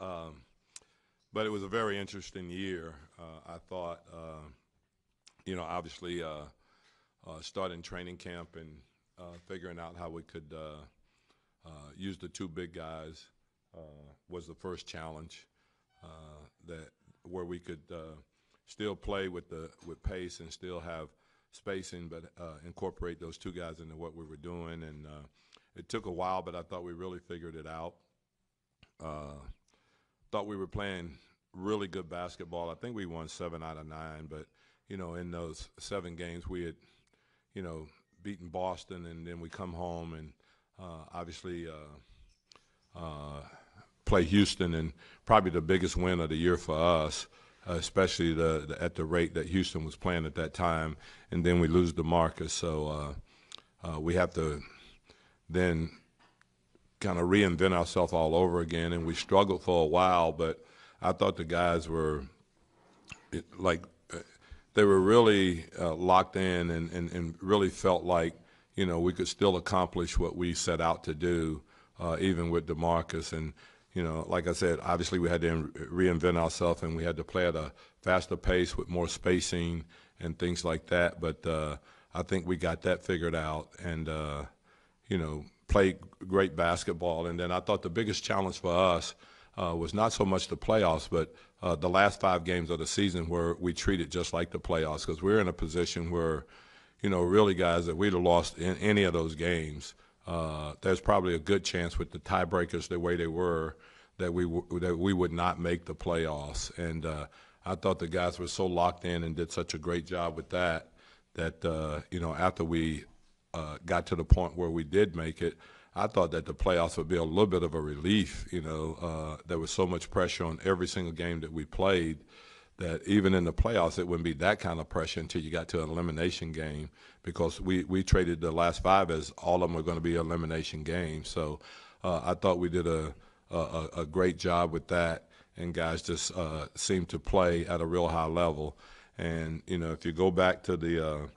Um, but it was a very interesting year. I thought, obviously starting training camp and figuring out how we could use the two big guys was the first challenge that where we could still play with pace and still have spacing, but incorporate those two guys into what we were doing. And it took a while, but I thought we really figured it out. Thought we were playing really good basketball. I think we won 7 out of 9, but in those 7 games we had, beaten Boston, and then we come home and obviously play Houston, and probably the biggest win of the year for us, especially at the rate that Houston was playing at that time, and then we lose DeMarcus. So we have to then kind of reinvent ourselves all over again, and we struggled for a while, but I thought the guys were they were really locked in and really felt like, we could still accomplish what we set out to do, even with DeMarcus. And, like I said, obviously we had to reinvent ourselves, and we had to play at a faster pace with more spacing and things like that. But I think we got that figured out and, played great basketball. And then I thought the biggest challenge for us was not so much the playoffs, but the last 5 games of the season where we treated just like the playoffs, because we're in a position where, really, guys, if we'd have lost in any of those games, there's probably a good chance with the tiebreakers the way they were that we would not make the playoffs. And I thought the guys were so locked in and did such a great job with that after we got to the point where we did make it, I thought that the playoffs would be a little bit of a relief. There was so much pressure on every single game that we played that even in the playoffs it wouldn't be that kind of pressure until you got to an elimination game, because we traded the last 5 as all of them were going to be elimination games. So I thought we did a great job with that, and guys just seemed to play at a real high level. And, if you go back to the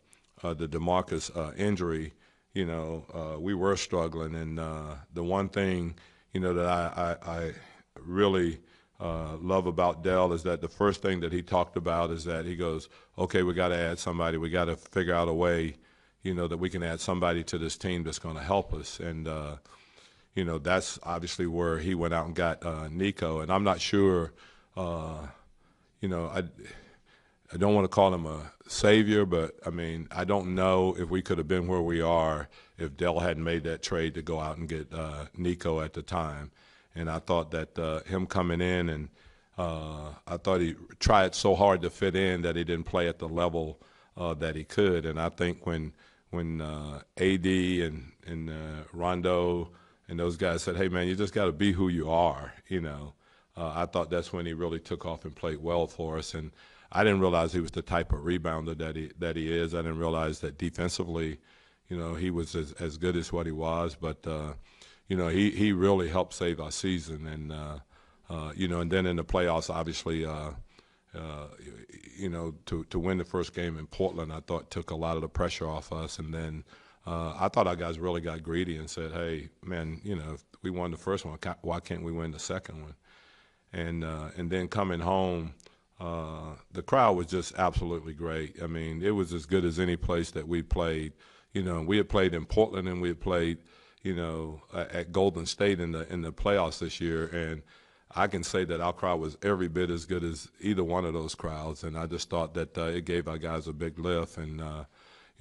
DeMarcus injury, we were struggling. And the one thing, that I really love about Dell is that the first thing that he talked about is that he goes, okay, we got to add somebody. We got to figure out a way, that we can add somebody to this team that's going to help us. And, that's obviously where he went out and got Nico. And I'm not sure, I don't want to call him a savior, but, I don't know if we could have been where we are if Dell hadn't made that trade to go out and get Nico at the time. And I thought that him coming in, and I thought he tried so hard to fit in that he didn't play at the level that he could. And I think when AD and Rondo and those guys said, hey, man, you just got to be who you are, I thought that's when he really took off and played well for us. And I didn't realize he was the type of rebounder that he is. I didn't realize that defensively, he was as good as what he was. But, he really helped save our season. And, and then in the playoffs, obviously, to win the first game in Portland, I thought took a lot of the pressure off us. And then I thought our guys really got greedy and said, hey, man, if we won the first one, why can't we win the second one? And then coming home, the crowd was just absolutely great. It was as good as any place that we played. We had played in Portland, and we had played, at Golden State in the playoffs this year, and I can say that our crowd was every bit as good as either one of those crowds. And I just thought that it gave our guys a big lift. And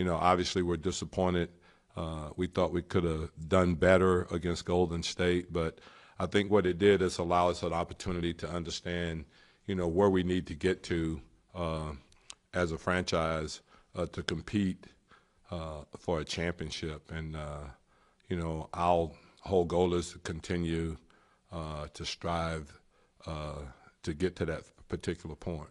obviously we're disappointed. We thought we could have done better against Golden State, but I think what it did is allow us an opportunity to understand where we need to get to as a franchise to compete for a championship. And, our whole goal is to continue to strive to get to that particular point.